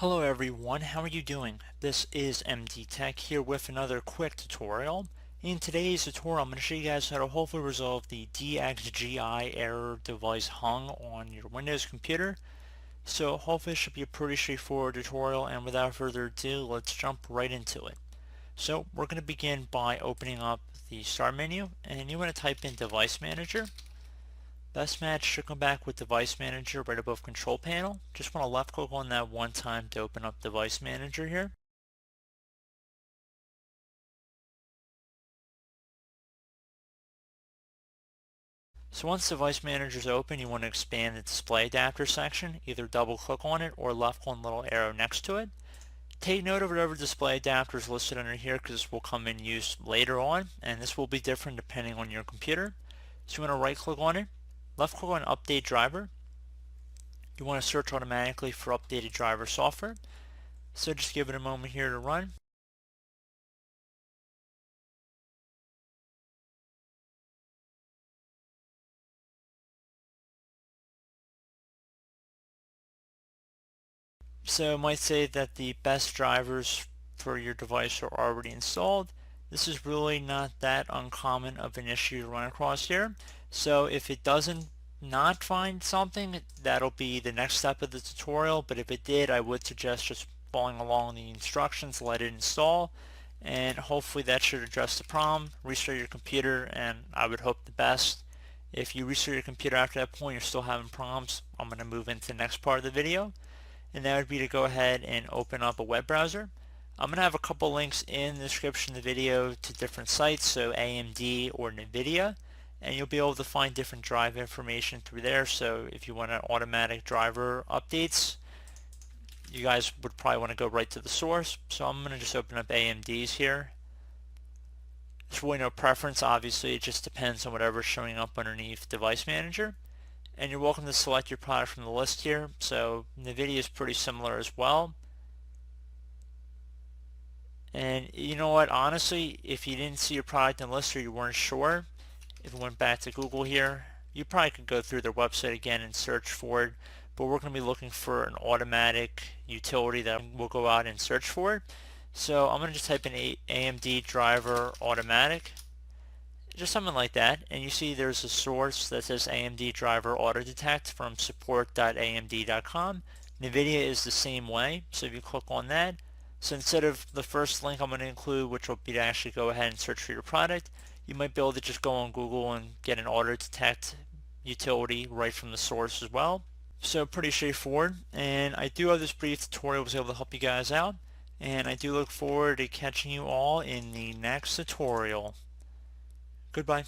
Hello everyone, how are you doing? This is MD Tech here with another quick tutorial. In today's tutorial I'm going to show you guys how to hopefully resolve the DXGI error device hung on your Windows computer. So hopefully it should be a pretty straightforward tutorial, and without further ado, let's jump right into it. So we're going to begin by opening up the start menu, and you want to type in Device Manager. Best match should come back with Device Manager right above Control Panel. Just want to left click on that one time to open up Device Manager here. So once Device Manager is open, you want to expand the display adapter section. Either double click on it or left click on the little arrow next to it. Take note of whatever display adapter is listed under here because this will come in use later on, and this will be different depending on your computer. So you want to right click on it, left click on Update Driver. You want to search automatically for updated driver software. So just give it a moment here to run. So it might say that the best drivers for your device are already installed. This is really not that uncommon of an issue to run across here. So if it doesn't not find something, that'll be the next step of the tutorial. But if it did, I would suggest just following along the instructions, let it install, and hopefully that should address the problem. Restart your computer, and I would hope the best. If you restart your computer after that point, you're still having problems, I'm going to move into the next part of the video, and that would be to go ahead and open up a web browser. I'm going to have a couple links in the description of the video to different sites, so AMD or NVIDIA, and you'll be able to find different drive information through there. So if you want automatic driver updates, you guys would probably want to go right to the source. So I'm going to just open up AMD's here. There's really no preference, obviously it just depends on whatever's showing up underneath Device Manager. And you're welcome to select your product from the list here. So NVIDIA is pretty similar as well. And you know what, honestly, if you didn't see your product in the list or you weren't sure, if you went back to Google here, you probably could go through their website again and search for it. But we're going to be looking for an automatic utility that will go out and search for it. So I'm going to just type in AMD driver automatic, just something like that, and you see there's a source that says AMD driver auto detect from support.amd.com. NVIDIA is the same way, so if you click on that, so instead of the first link I'm going to include, which will be to actually go ahead and search for your product, you might be able to just go on Google and get an auto detect utility right from the source as well. So pretty straightforward, and I do hope this brief tutorial was able to help you guys out, and I do look forward to catching you all in the next tutorial. Goodbye.